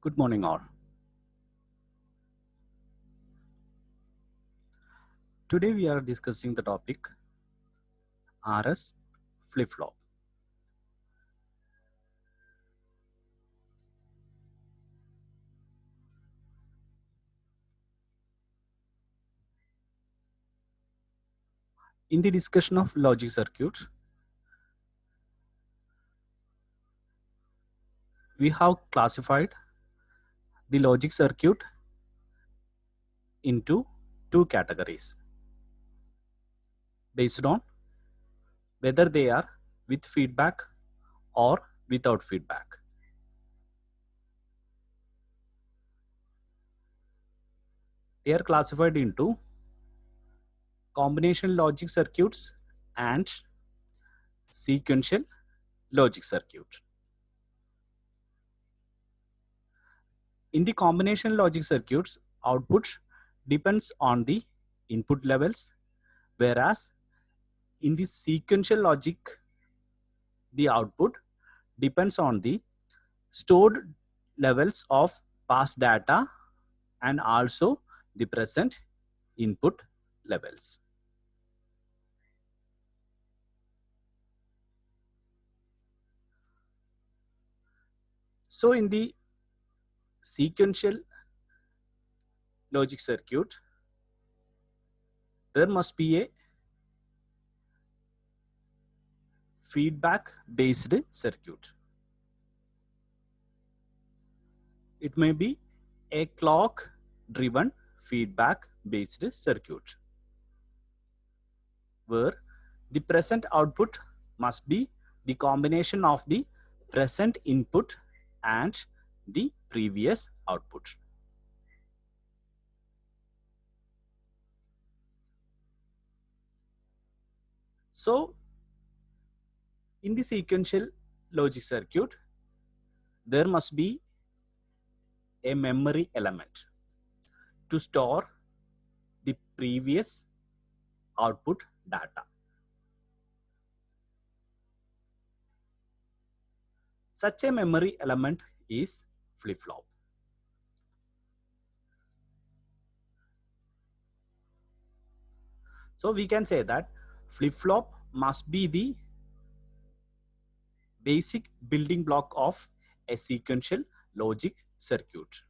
Good morning all. Today we are discussing the topic RS flip-flop. In the discussion of logic circuit, we have classified the logic circuit into two categories based on whether they are with feedback or without feedback. They are classified into combination logic circuits and sequential logic circuit. In the combination logic circuits, output depends on the input levels, whereas in the sequential logic, the output depends on the stored levels of past data and also the present input levels. So in the sequential logic circuit, there must be a feedback based circuit. It may be a clock driven feedback based circuit where the present output must be the combination of the present input and the previous output. So in the sequential logic circuit, there must be a memory element to store the previous output data. Such a memory element is flip-flop. So we can say that flip-flop must be the basic building block of a sequential logic circuit.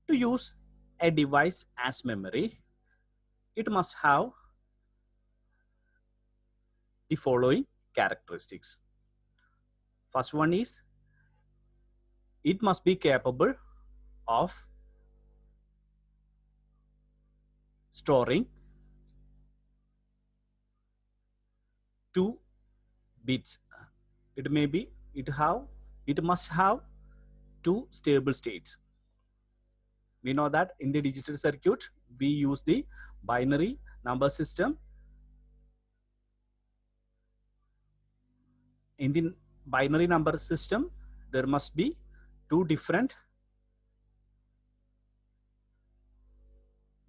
To use a device as memory, it must have the following characteristics. First one is it must be capable of storing 2 bits. It must have 2 stable states. We know that in the digital circuit, we use the binary number system. In the binary number system, there must be 2 different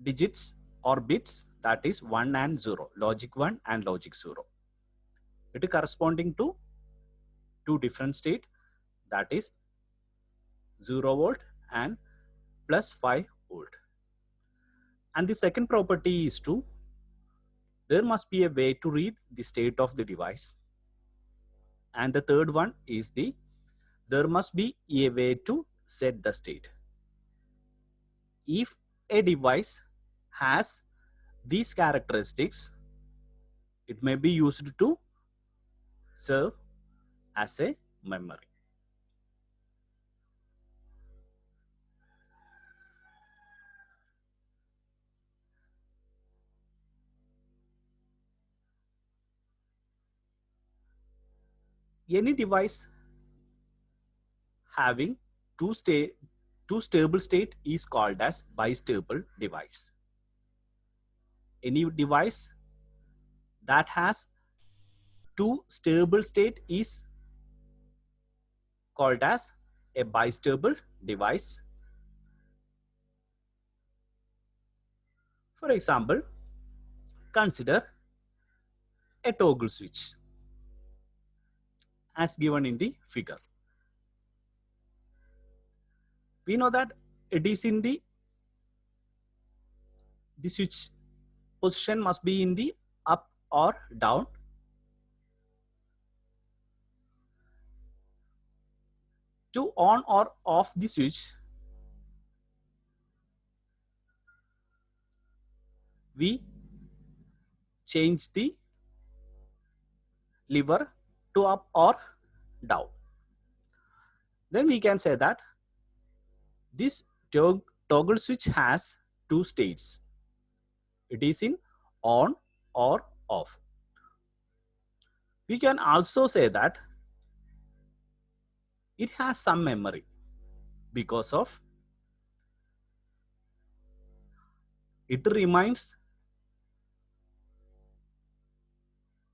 digits or bits, that is 1 and 0, logic 1 and logic 0. It is corresponding to 2 different state, that is 0 volt and plus 5 volt. And the second property is there must be a way to read the state of the device. And the third one is there must be a way to set the state. If a device has these characteristics, it may be used to serve as a memory. Any device having two stable state is called as bistable device. Any device that has 2 stable state is called as a bistable device. For example, consider a toggle switch as given in the figure. We know that it is in the switch position must be in the up or down. To on or off the switch, we change the lever to up or down. Then we can say that this toggle switch has two states. It is in on or off. We can also say that it has some memory because of it remains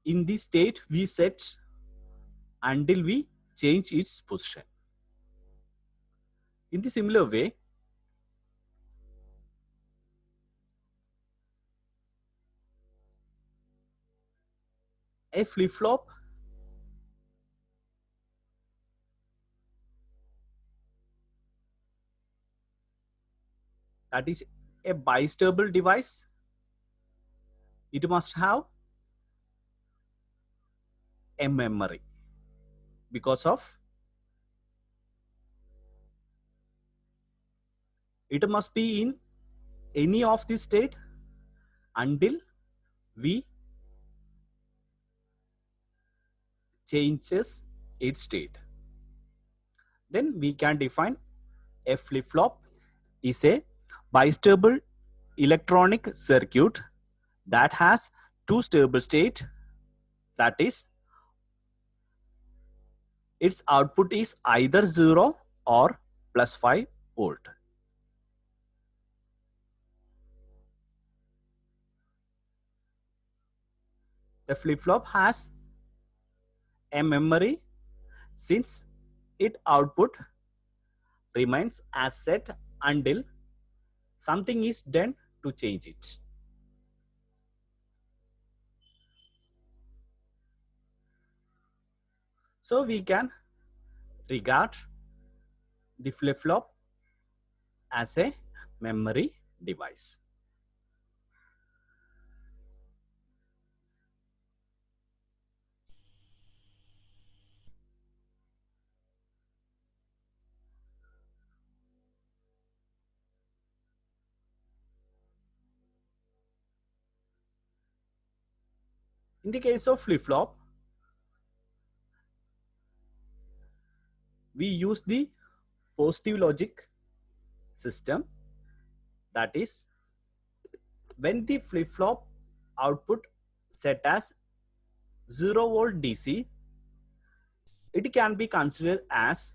in the state we set until we change its position. In the similar way, a flip-flop that is a bistable device, it must have a memory because of it must be in any of the state until we changes its state. Then we can define a flip-flop is a bistable electronic circuit that has two stable states, that is its output is either 0 or plus 5 volt. The flip-flop has a memory since its output remains as set until something is done to change it. So we can regard the flip-flop as a memory device. In the case of flip-flop, we use the positive logic system, that is when the flip-flop output set as 0 volt DC, it can be considered as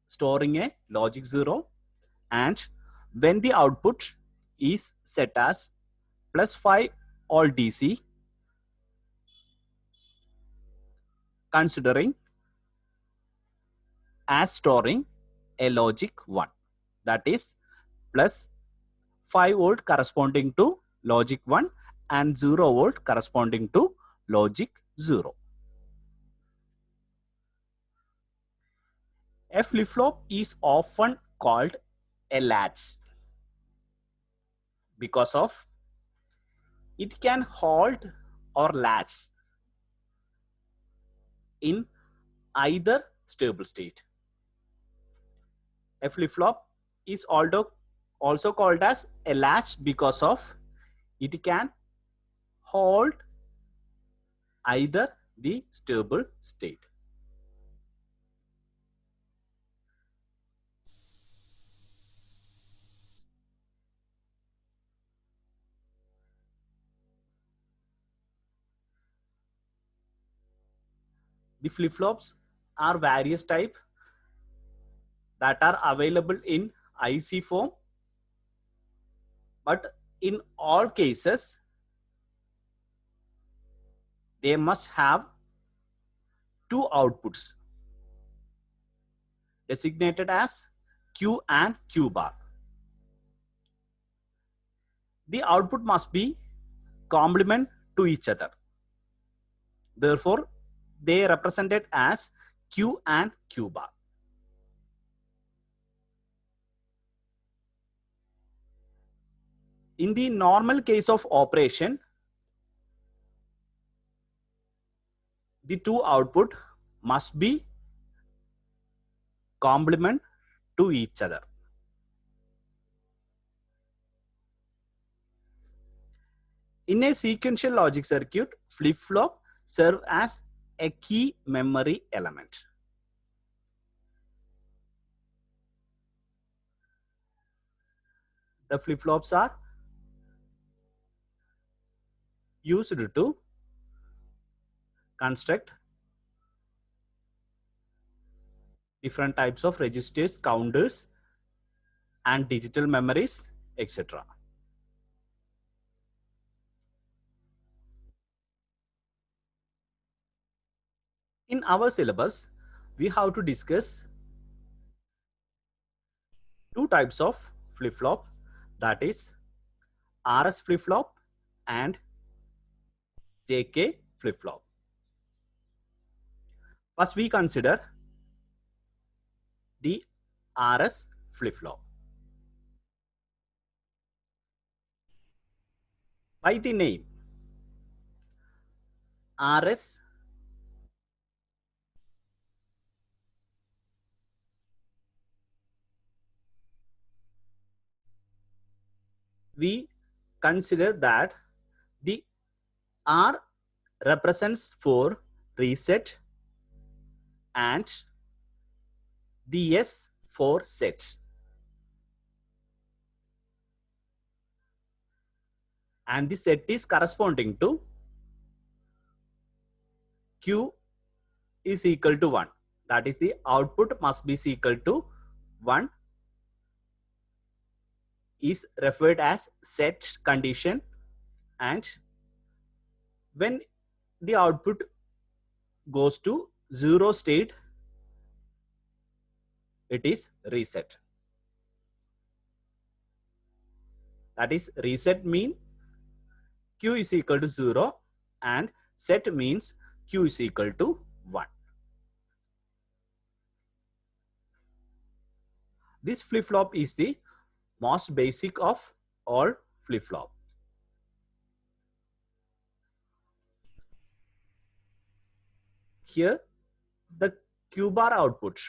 storing a logic 0, and when the output is set as plus 5 volt DC, considering as storing a logic 1, that is plus 5 volt corresponding to logic 1 and 0 volt corresponding to logic 0. A flip-flop is often called a latch because of it can hold or latch in either stable state. A flip-flop is also called as a latch because of it can hold either the stable state. The flip-flops are various type that are available in IC form, but in all cases they must have two outputs designated as Q and Q bar. The output must be complement to each other. Therefore, they are represented as Q and Q bar. In the normal case of operation, the two output must be complement to each other. In a sequential logic circuit, flip-flop serve as a key memory element. The flip-flops are used to construct different types of registers, counters, and digital memories, etc. In our syllabus, we have to discuss two types of flip-flop, that is RS flip-flop and JK flip-flop. First, we consider the RS flip-flop. By the name RS, we consider that the R represents for reset and the S for set. And the set is corresponding to Q is equal to 1. That is, the output must be equal to 1 is referred as set condition, and when the output goes to 0 state, it is reset. That is, reset mean Q is equal to 0 and set means Q is equal to 1. This flip-flop is the most basic of all flip-flop. Here, the Q bar output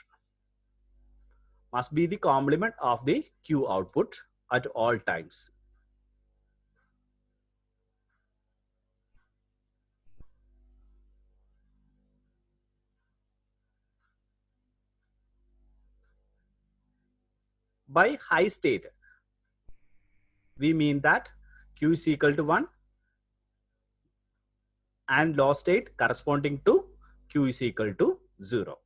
must be the complement of the Q output at all times. By high state, we mean that Q is equal to 1 and low state corresponding to Q is equal to 0.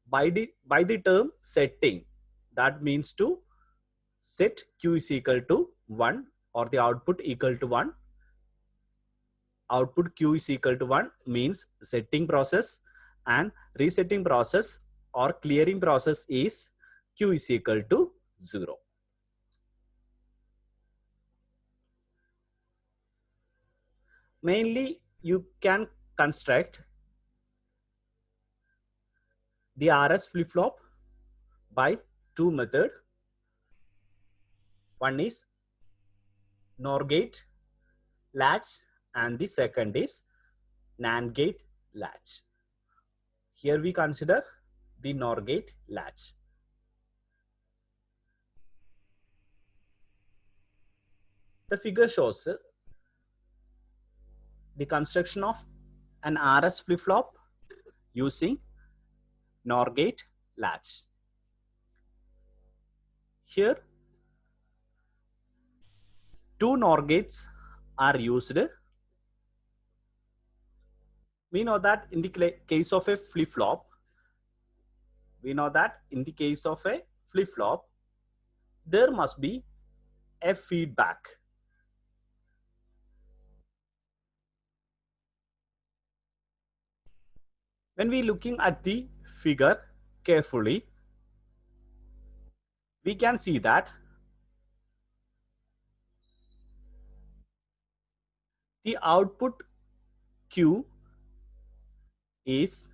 By the term setting, that means to set Q is equal to 1 or the output equal to 1. Output Q is equal to 1 means setting process, and resetting process or clearing process is Q is equal to 0. Mainly, you can construct the RS flip-flop by two methods. One is NOR gate latch and the second is NAND gate latch. Here we consider the NOR gate latch. The figure shows the construction of an RS flip-flop using NOR gate latch. Here, two NOR gates are used. We know that in the case of a flip-flop, there must be a feedback. When we looking at the figure carefully, we can see that The output Q is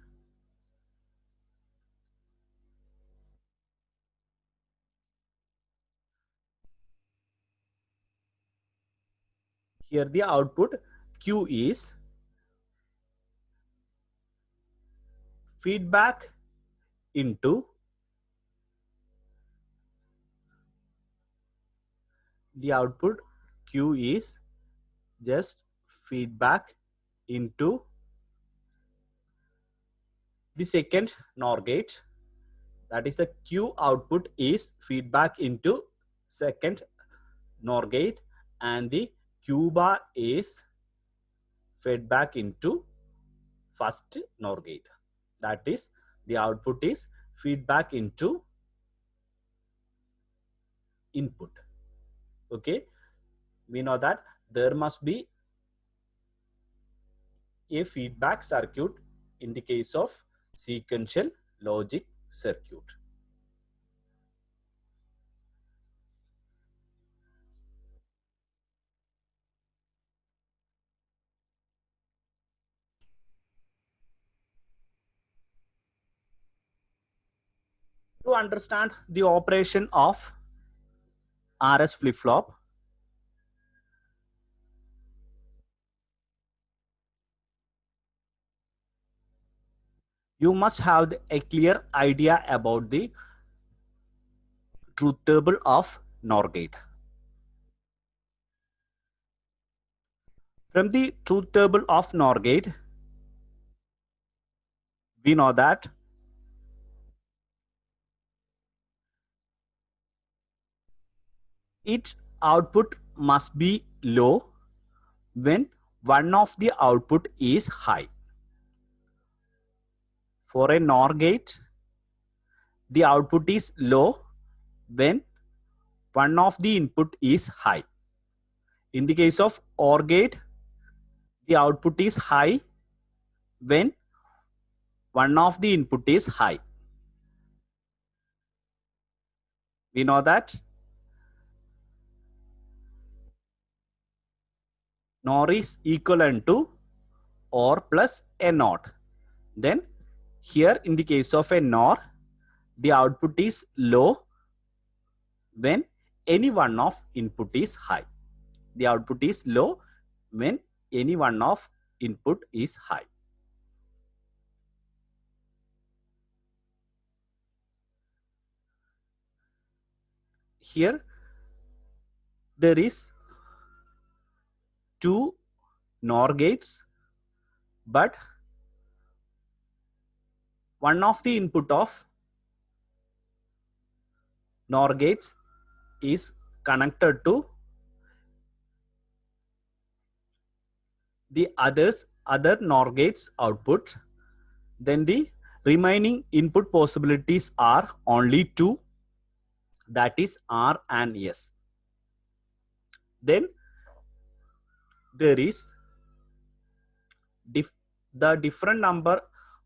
here the output Q is feedback into the output Q is just feedback into the second NOR gate. That is the Q output is feedback into second NOR gate, and the Q bar is fed back into first NOR gate. That is, the output is feedback into input. Okay, we know that there must be a feedback circuit in the case of sequential logic circuit. To understand the operation of RS flip-flop, you must have a clear idea about the truth table of NOR gate. From the truth table of NOR gate, we know that its output must be low when one of the output is high. For a NOR gate, the output is low when one of the input is high. In the case of OR gate, the output is high when one of the input is high. We know that NOR is equivalent to OR plus a NOT. Then here in the case of a NOR, the output is low when any one of input is high. The output is low when any one of input is high. Here there is two NOR gates, but one of the input of NOR gates is connected to the other NOR gates output. Then the remaining input possibilities are only two, that is R and S. Then there is the different number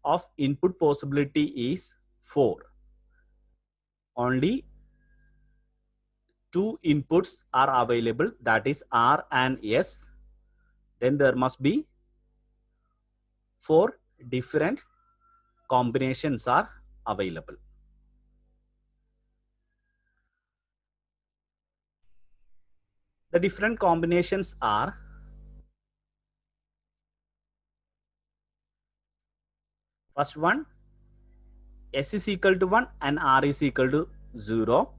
of input possibility is 4. Only two inputs are available, that is R and S. Then there must be 4 different combinations are available. The different combinations are first one, S is equal to 1 and R is equal to 0.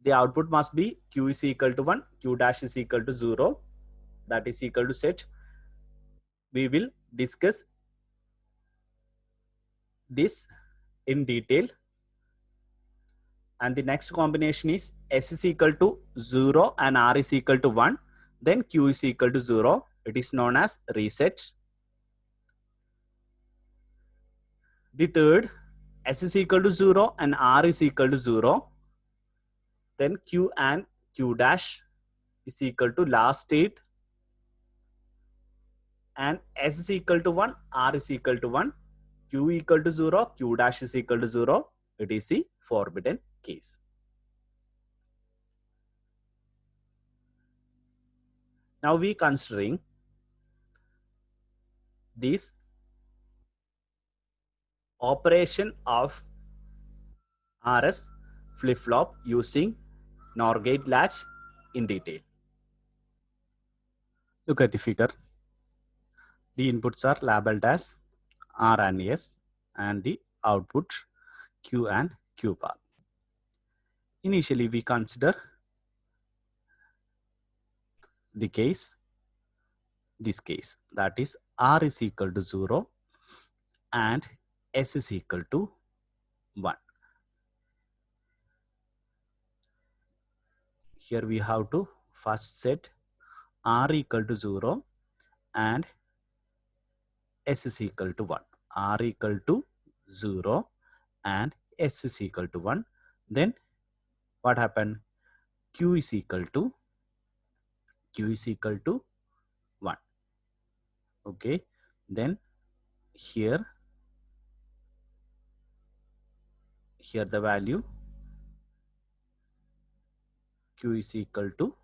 The output must be Q is equal to 1, Q dash is equal to 0. That is equal to set. We will discuss this in detail. And the next combination is S is equal to 0 and R is equal to 1. Then Q is equal to 0. It is known as reset. The third, S is equal to 0 and R is equal to 0. Then Q and Q dash is equal to last state. And S is equal to 1, R is equal to 1. Q equal to 0, Q dash is equal to 0. It is the forbidden case. Now we considering this operation of RS flip-flop using NOR gate latch in detail. Look at the figure. The inputs are labeled as R and S and the output Q and Q bar. Initially, we consider the case, this case, that is R is equal to 0 and S is equal to 1. Here we have to first set R equal to 0 and S is equal to 1. R equal to 0 and S is equal to 1. Then what happened? Q is equal to 1. Okay. Then here the value Q is equal to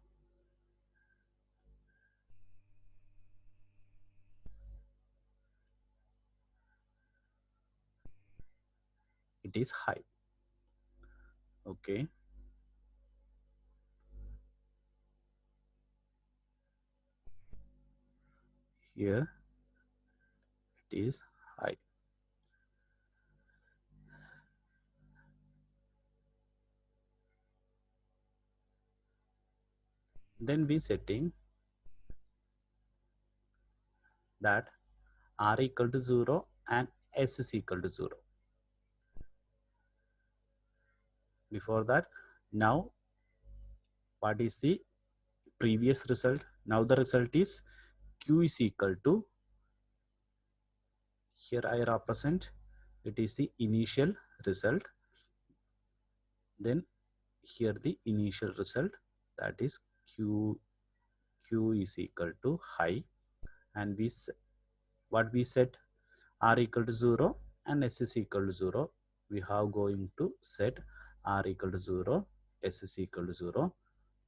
it is high. Okay. Here it is high. Then we setting that R equal to 0 and S is equal to 0. Before that, now what is the previous result? Now the result is Q is equal to, here I represent, it is the initial result. Then here the initial result, that is Q is equal to high, and what we set R equal to 0 and S is equal to 0. We have going to set R equal to 0, S is equal to 0.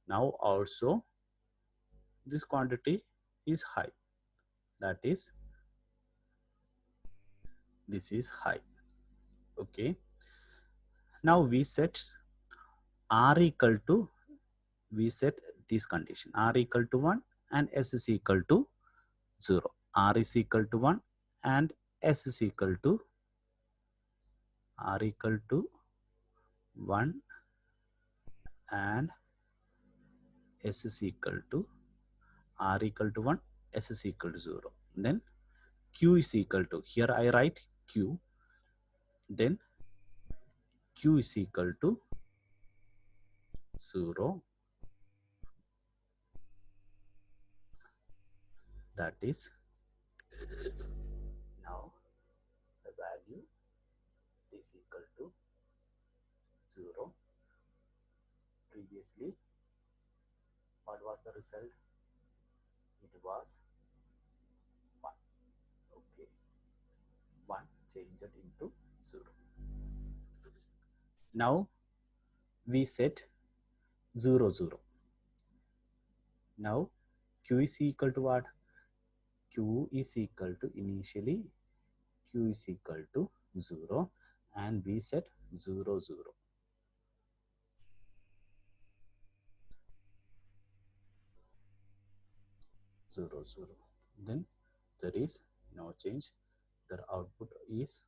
Now also this quantity is high, that is this is high. Okay. Now we set R equal to, we set this condition, R equal to 1 and S is equal to 0. R is equal to 1 and S is equal to, R equal to 1 and S is equal to, R equal to 1, S is equal to 0. Then Q is equal to, here I write Q, then Q is equal to 0, that is, now the value is equal to 0. Previously, what was the result? It was 1. Okay. 1 changed into 0. Now we set 0, 0. Now Q is equal to what? Q is equal to, initially Q is equal to 0 and we set 0, 0. 0, 0. Then there is no change. The output is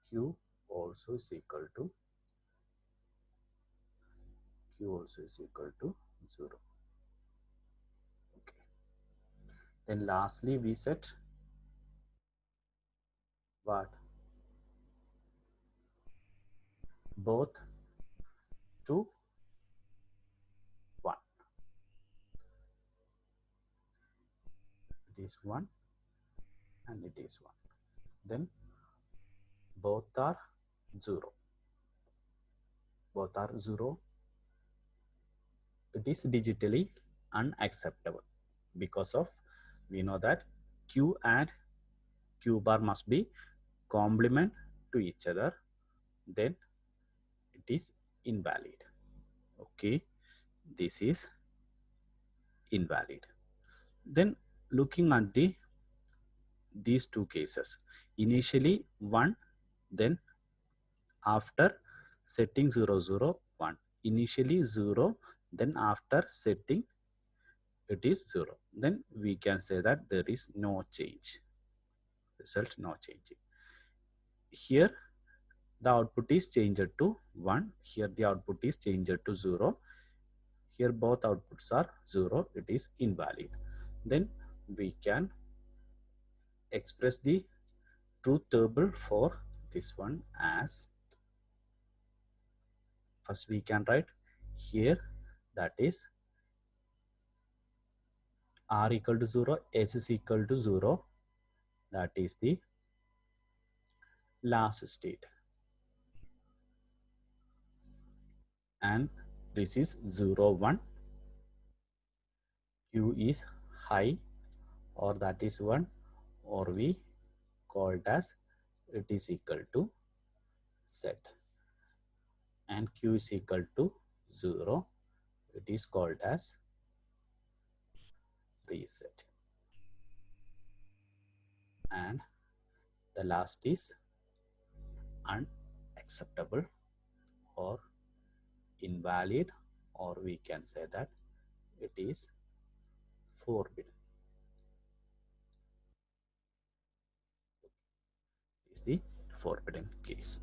Q also is equal to, Q also is equal to 0. Okay. Then lastly we set what? Both to 1. It is 1 and it is 1. Then both are 0. Both are 0. It is digitally unacceptable because of, we know that Q and Q bar must be complement to each other, then it is invalid. Okay, this is invalid. Then looking at these two cases, initially 1, then after setting 0 0 1, initially 0, then after setting it is 0, then we can say that there is no change, result no changing. Here the output is changed to 1, here the output is changed to 0, here both outputs are 0, it is invalid. Then we can express the truth table for this one as, first we can write here, that is r equal to 0, s is equal to 0, that is the last state, and this is 0 1, q is high, or that is 1, or we call it as it is equal to set, and q is equal to 0, it is called as reset, and the last is unacceptable or invalid, or we can say that it is forbidden. Is the forbidden case.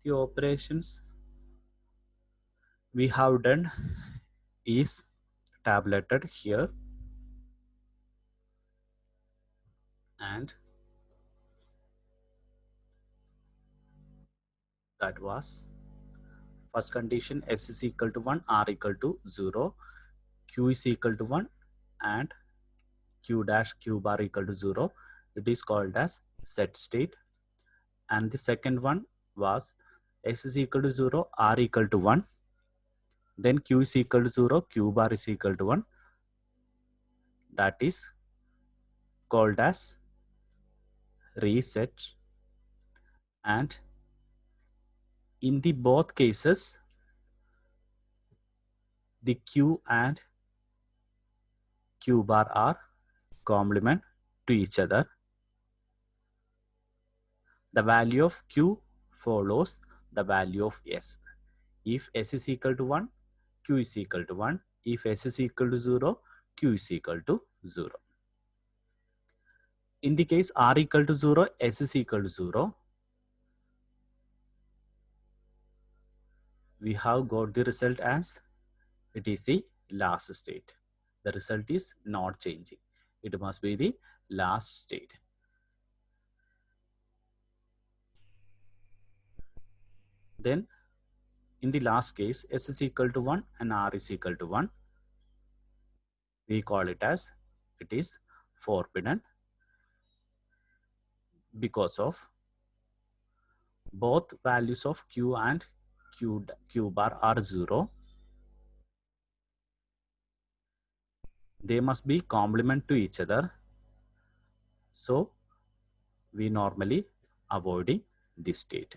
The operations we have done is tabulated here, and that was first condition, s is equal to 1, r equal to 0, q is equal to 1, and q dash q bar equal to 0. It is called as set state. And the second one was s is equal to 0, r equal to 1, then q is equal to 0, q bar is equal to 1. That is called as reset. And in the both cases, the q and q bar are complement to each other. The value of q follows the value of s. If s is equal to 1, q is equal to 1. If s is equal to 0, q is equal to 0. In the case r equal to 0, s is equal to 0, we have got the result as it is the last state. The result is not changing. It must be the last state. Then in the last case, s is equal to 1 and r is equal to 1. We call it as it is forbidden because of both values of q and q bar are 0. They must be complement to each other. So we normally avoiding this state.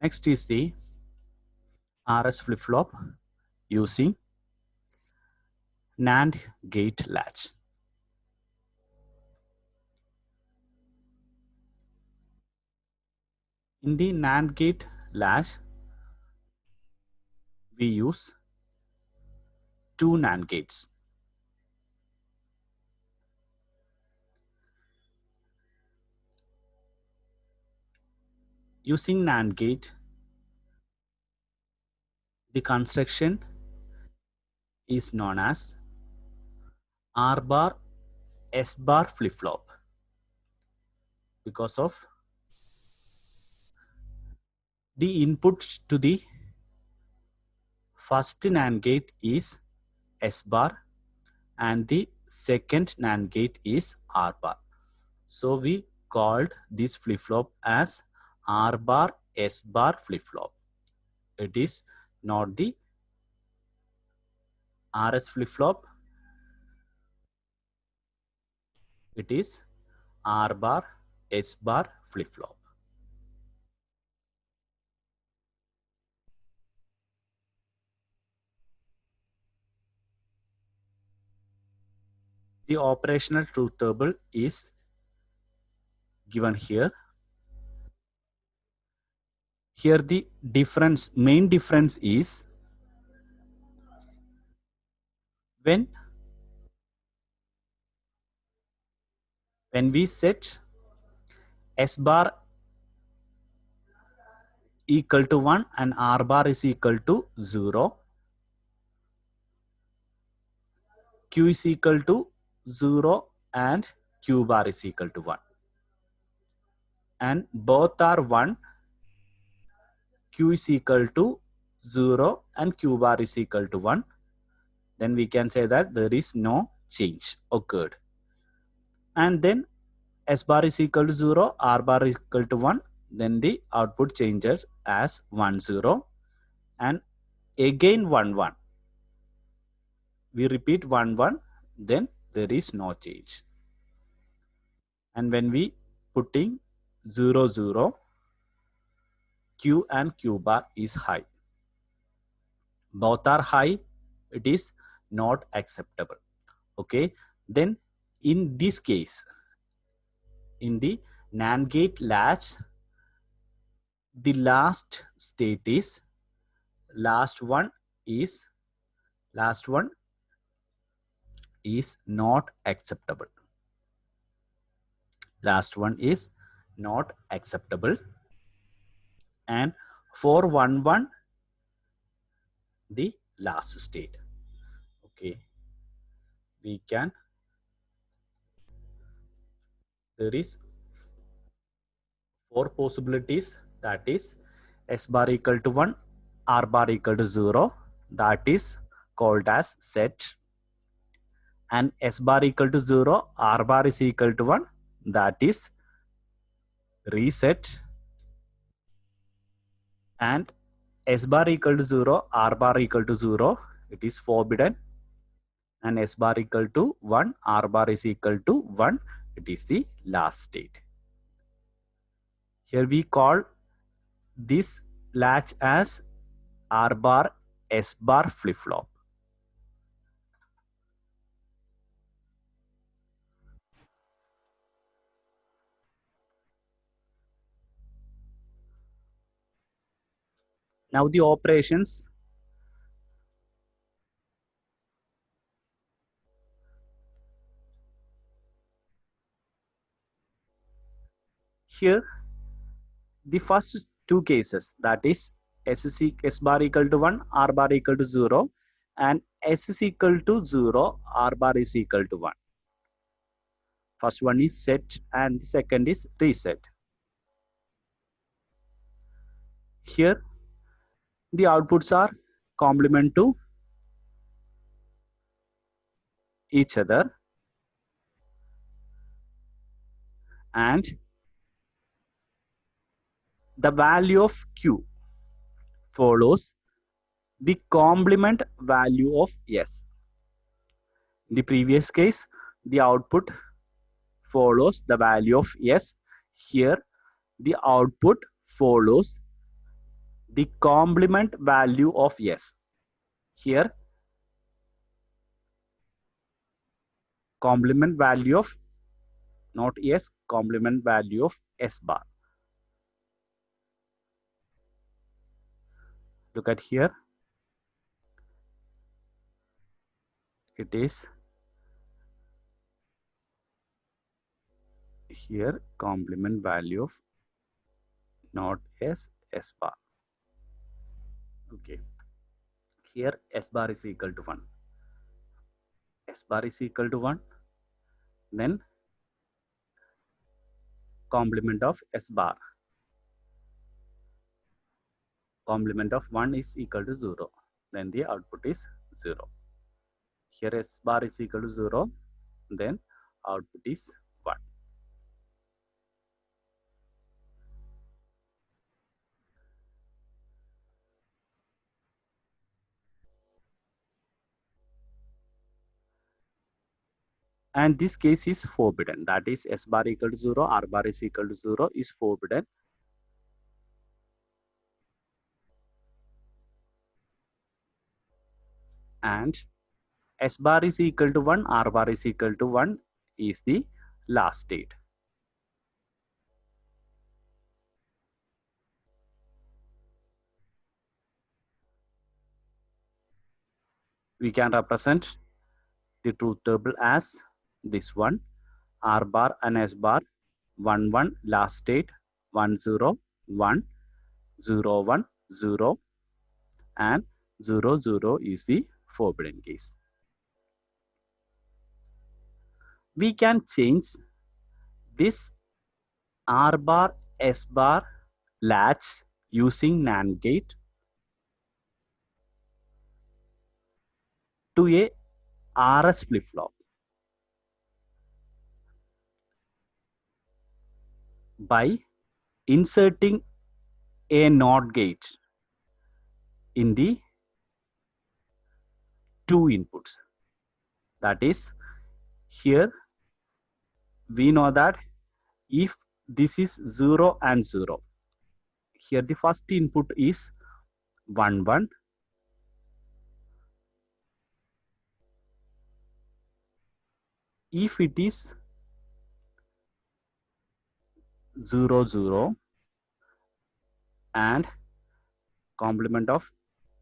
Next is the RS flip-flop using NAND gate latch. In the NAND gate latch, we use two NAND gates. Using NAND gate, the construction is known as R bar S bar flip-flop because of The input to the first NAND gate is S bar and the second NAND gate is R bar. So we called this flip-flop as R bar S bar flip-flop. It is not the RS flip-flop. It is R bar S bar flip-flop. The operational truth table is given here. Here the main difference is when we set S bar equal to 1 and R bar is equal to 0, Q is equal to 0 and Q bar is equal to 1. And both are 1, Q is equal to 0 and Q bar is equal to 1. Then we can say that there is no change occurred. And then S bar is equal to 0, R bar is equal to 1. Then the output changes as 1, 0. And again 1, 1. We repeat 1, 1. Then there is no change. And when we putting 0, 0, Q and Q bar is high. Both are high, it is not acceptable. Okay, then in this case, in the NAND gate latch, the last one is not acceptable. Last one is not acceptable. And 411 the last state. Okay, we can, there is 4 possibilities, that is S bar equal to 1, R bar equal to 0, that is called as set, and S bar equal to 0, R bar is equal to 1, that is reset, and S bar equal to 0, R bar equal to 0, it is forbidden, and S bar equal to 1, R bar is equal to 1, it is the last state. Here we call this latch as R bar S bar flip-flop. Now the operations. Here the first two cases, that is S bar equal to 1, R bar equal to 0, and S is equal to 0, R bar is equal to 1. First one is set and the second is reset. Here the outputs are complement to each other, and the value of Q follows the complement value of S. In the previous case, the output follows the value of S. Here the output follows the complement value of S. Here complement value of not S, complement value of S bar. Look at here. It is here complement value of not S, S bar. Okay. Here S bar is equal to 1. S bar is equal to 1. Then complement of S bar. complement of 1 is equal to 0. Then the output is 0. Here S bar is equal to 0. Then output is 1. And this case is forbidden. That is S bar equal to 0, R bar is equal to 0 is forbidden. And S bar is equal to 1, R bar is equal to 1 is the last state. We can represent the truth table as this one, R bar and S bar, 1 1 last state, 1 0 1 0 1 0, and 0 0 is the forbidden case. We can change this R bar S bar latch using NAND gate to a RS flip-flop by inserting a NOT gate in the two inputs. That is, here we know that if this is 0 and 0, here the first input is 1 1. If it is 0 0 and complement of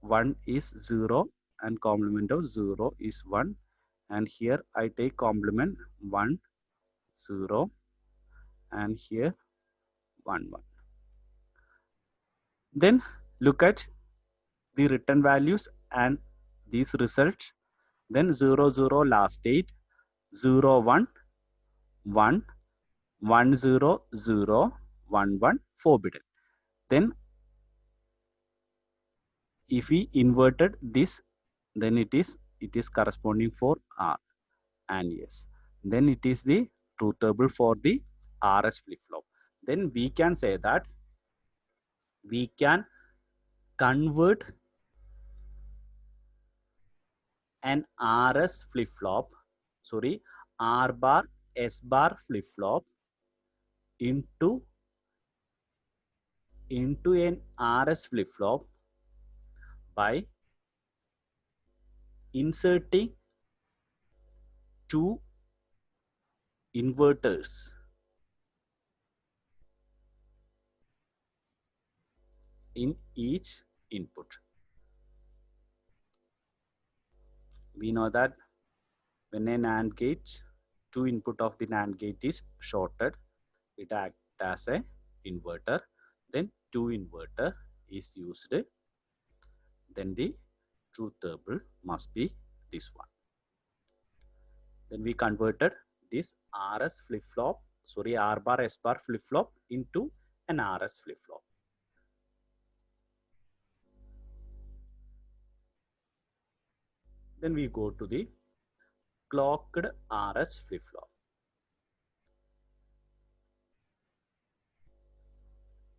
1 is 0 and complement of 0 is 1, and here I take complement 1 0 and here 1 1. Then look at the return values and these results. Then 0 0 last state, 0 1 1 1 0 0 1 1 forbidden. Then if we inverted this, then it is corresponding for R, and yes, then it is the truth table for the RS flip-flop. Then we can say that we can convert an RS flip-flop, sorry, R bar S bar flip-flop into an RS flip-flop by inserting two inverters in each input. We know that when a NAND gate, two input of the NAND gate is shorted, it acts as a inverter. Then two inverter is used. Then the truth table must be this one. Then we converted this RS flip-flop, sorry, R bar S bar flip-flop into an RS flip-flop. Then we go to the clocked RS flip-flop.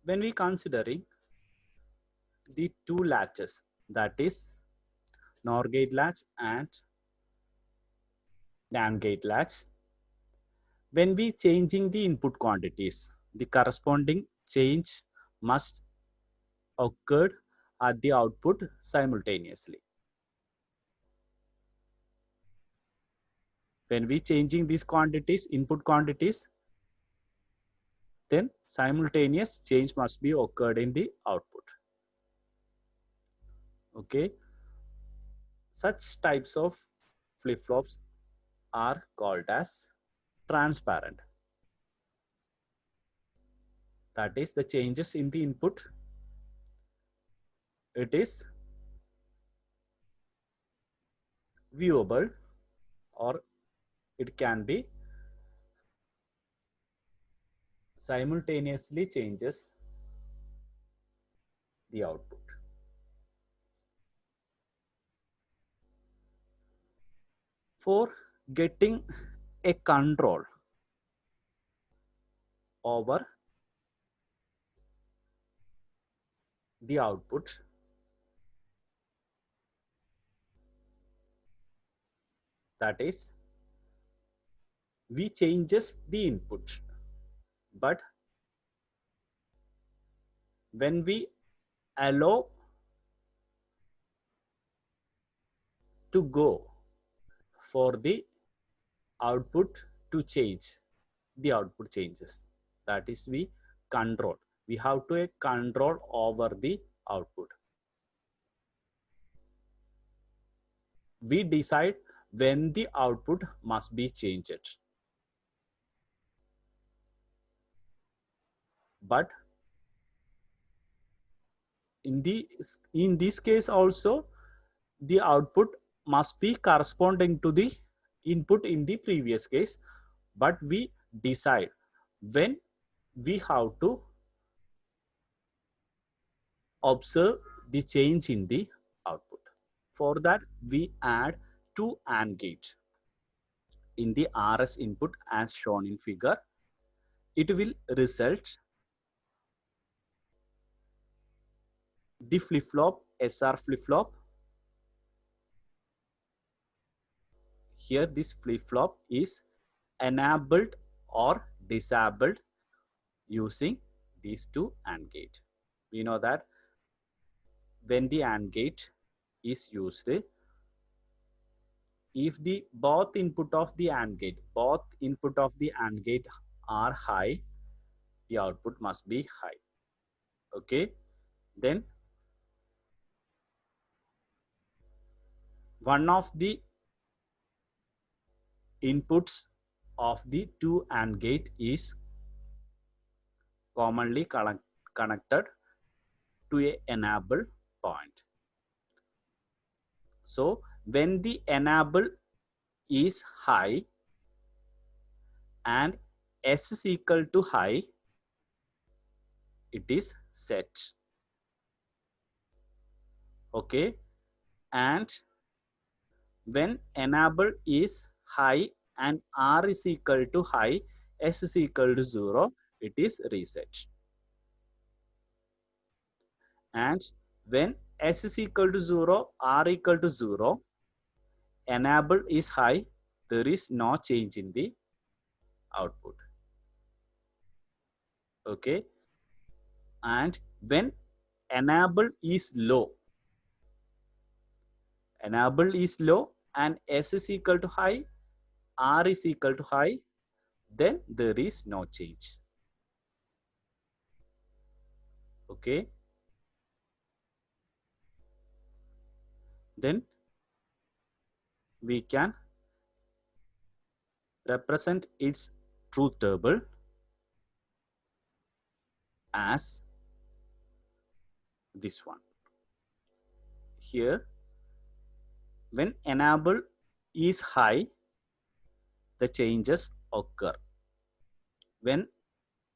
When we considering the two latches, that is NOR gate latch and NAND gate latch, when we changing the input quantities, the corresponding change must occur at the output simultaneously. When we changing these quantities, input quantities, then simultaneous change must be occurred in the output. Okay, such types of flip-flops are called as transparent. That is, the changes in the input, it is viewable, or it can be simultaneously changes the output. For getting a control over the output, that is, we changes the input, but when we allow to go for the output to change, the output changes. That is, we control. We have to control over the output. We decide when the output must be changed. But in this case also, the output must be corresponding to the input in the previous case, but we decide when we have to observe the change in the output. For that, we add two AND gates in the RS input as shown in figure. It will result the flip-flop SR flip-flop. Here this flip-flop is enabled or disabled using these two AND gate. We know that when the AND gate is used, if the both input of the AND gate are high, the output must be high. Okay, then one of the inputs of the two AND gate is commonly connected to a enable point. So when the enable is high and S is equal to high, it is set. Okay, and when enable is high and R is equal to high, S is equal to 0, it is reset. And when S is equal to 0, R equal to 0, enable is high, there is no change in the output. Okay, and when enable is low and S is equal to high, R is equal to high, then there is no change. Okay, then we can represent its truth table as this one. Here, when enable is high, the changes occur. When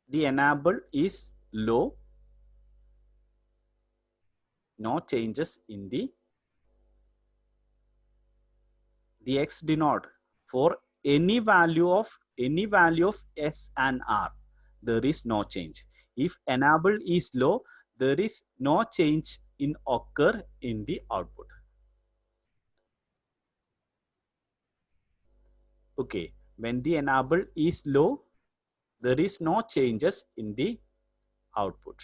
the enable is low, no changes in the X denote for any value of S and R, there is no change. If enable is low, there is no change in occur in the output. Okay, when the enable is low, there is no changes in the output.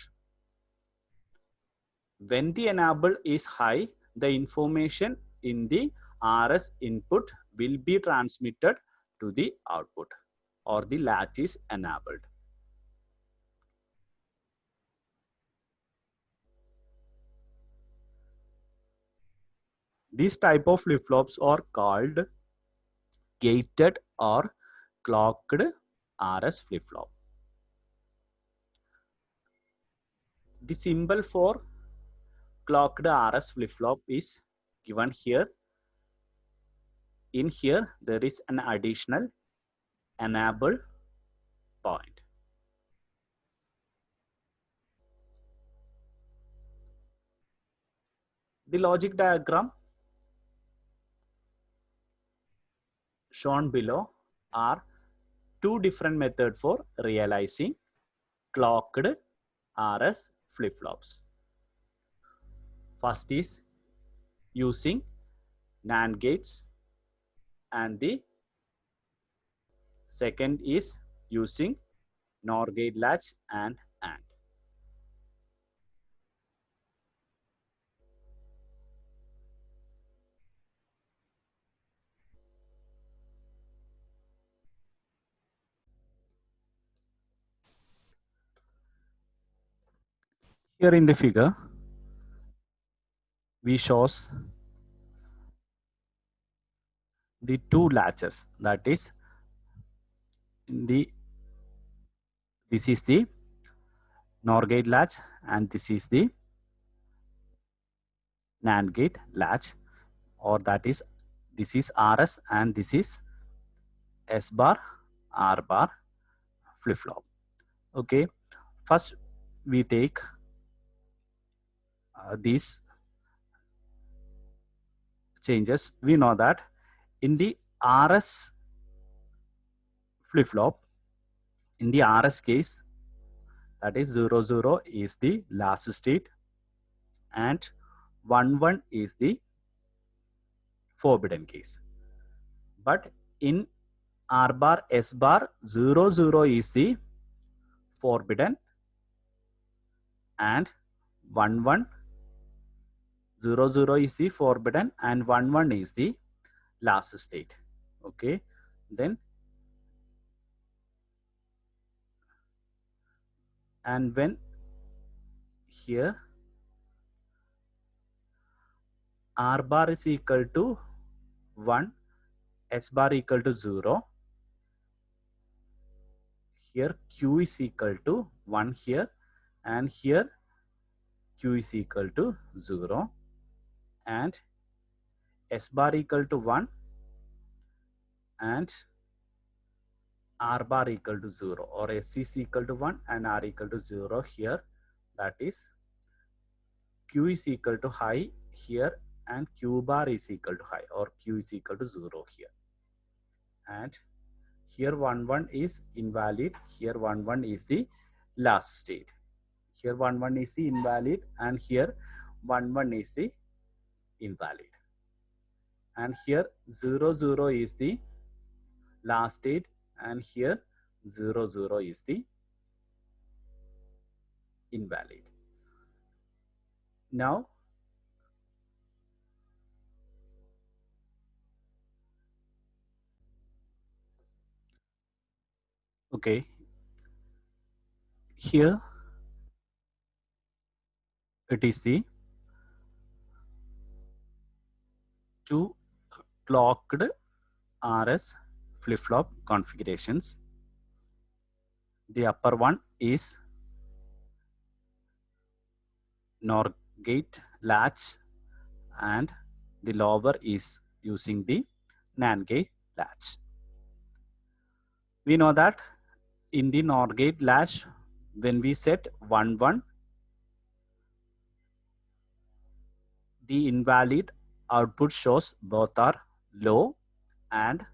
When the enable is high, the information in the RS input will be transmitted to the output, or the latch is enabled. These type of flip-flops are called gated or clocked RS flip-flop. The symbol for clocked RS flip-flop is given here. In here, there is an additional enable point. The logic diagram shown below are two different methods for realizing clocked RS flip-flops. First is using NAND gates, and the second is using NOR gate latch and AND. Here in the figure, we shows the two latches, that is this is the NOR gate latch and this is the NAND gate latch, or that is this is RS and this is S bar R bar flip flop. Okay, first we take these changes. We know that in the RS flip flop, in the RS case, that is 0 0 is the last state and 1 1 is the forbidden case. But in R bar S bar, 0 0 is the forbidden and 1 1 0 0 is the forbidden and 1 1 is the last state. Okay, then and when here R bar is equal to 1, S bar equal to 0, here Q is equal to 1 here, and here Q is equal to 0, and S bar equal to 1 and R bar equal to 0, or S is equal to 1 and R equal to 0 here, that is Q is equal to high here and Q bar is equal to high, or Q is equal to 0 here, and here 1 1 is invalid, here 1 1 is the last state, here 1 1 is the invalid and here 1 1 is the invalid, and here 0 0 is the last state and here 0 0 is the invalid. Now okay, here it is the two clocked RS flip-flop configurations. The upper one is NOR gate latch and the lower is using the NAND gate latch. We know that in the NOR gate latch, when we set 1 1, the invalid output shows both are low, and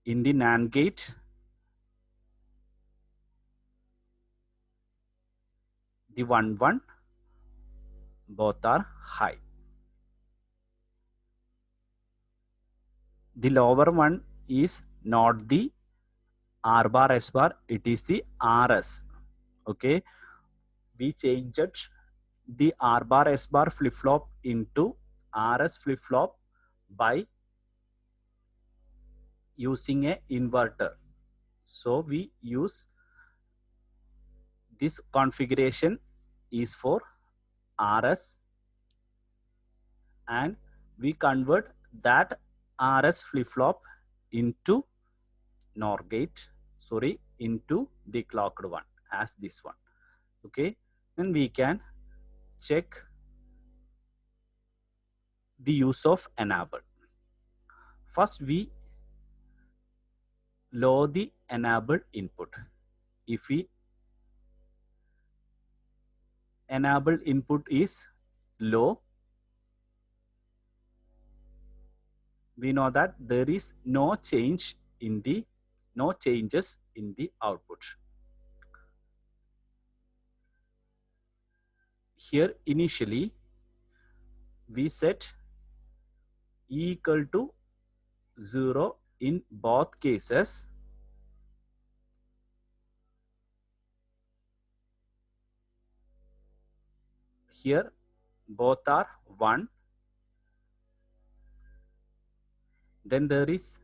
in the NAND gate, the 1 1 both are high. The lower one is not the R bar S bar, it is the RS. Okay, we changed the R bar S bar flip flop into RS flip flop by using a inverter. So we use this configuration is for RS, and we convert that RS flip flop into NOR gate, into the clocked one as this one. Okay, then we can check the use of enable. First we lower the enable input. If we enable input is low, we know that there is no changes in the output. Here initially we set E equal to 0 in both cases. Here both are 1. Then there is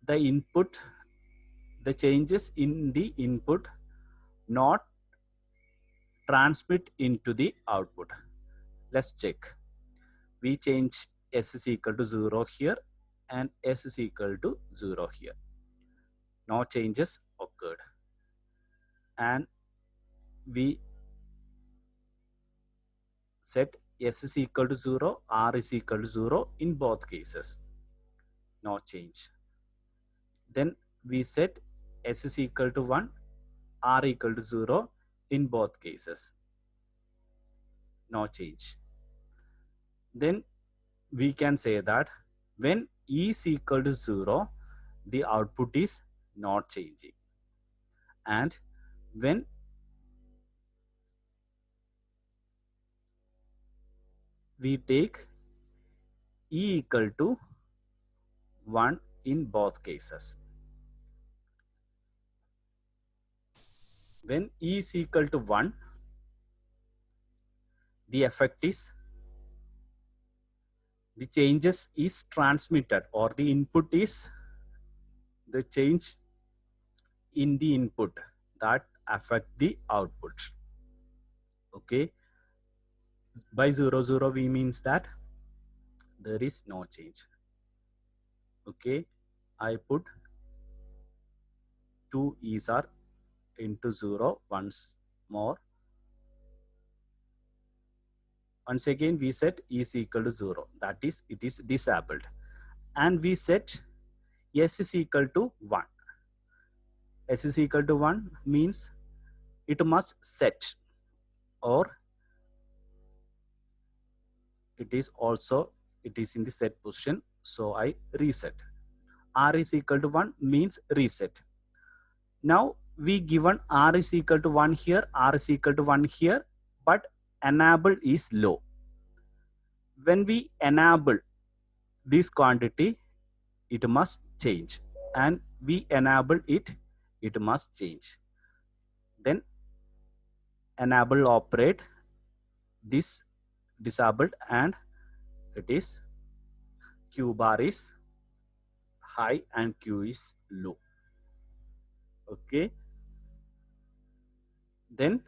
the input, the changes in the input not transmit into the output. Let's check. We change S is equal to 0 here and S is equal to 0 here. No changes occurred. And we set S is equal to 0, R is equal to 0 in both cases. No change. Then we set S is equal to 1, R equal to 0 in both cases. No change. Then we can say that when E is equal to 0, the output is not changing. And when we take E equal to 1 in both cases. When E is equal to 1, the effect is the changes is transmitted, or the input is the change in the input that affect the output. Okay. By 0, 0 we means that there is no change. Okay. I put 2 E's are into 0 once more. Once again we set E is equal to 0, that is it is disabled, and we set S is equal to 1. S is equal to 1 means it must set, or it is in the set position, so I reset. R is equal to 1 means reset. Now we given R is equal to 1 here, R is equal to 1 here, but enable is low. When we enable this quantity, it must change, and we enable it, it must change. Then enable operate, this disabled, and it is Q bar is high and Q is low. Okay. Then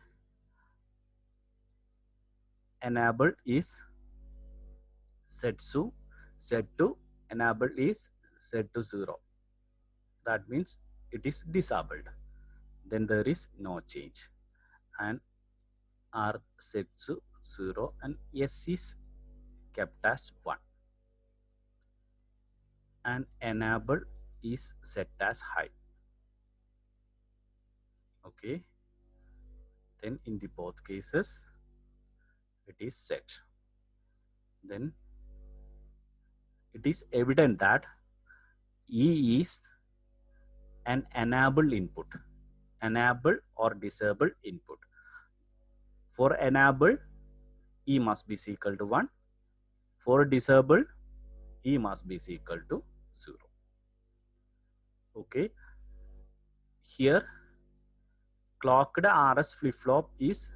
enable is set to enable is set to 0. That means it is disabled. Then there is no change, and R set to 0 and S is kept as 1, and enable is set as high. Okay. Then in the both cases it is set. Then it is evident that E is an enable input, enable or disable input. For enable, E must be equal to 1. For disable, E must be equal to 0. Okay. Here clocked RS flip-flop is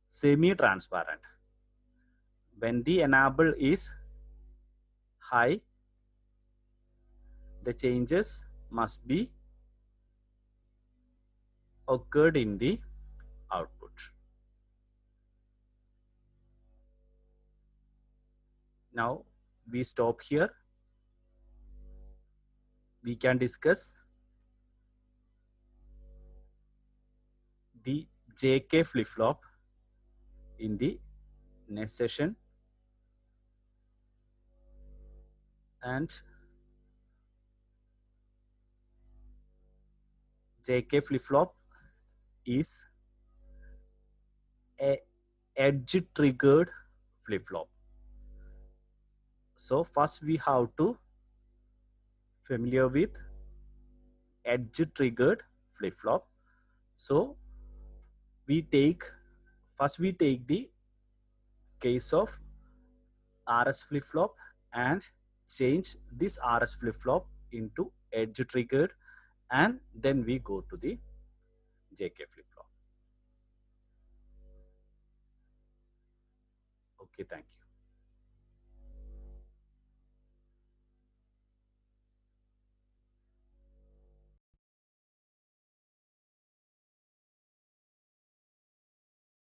semi-transparent. When the enable is high, the changes must be occurred in the output. Now we stop here. We can discuss the JK flip-flop in the next session, and JK flip-flop is a edge triggered flip-flop. So first we have to familiar with edge triggered flip flop. So we take the case of RS flip flop and change this RS flip flop into edge triggered, and then we go to the JK flip flop. Okay, thank you.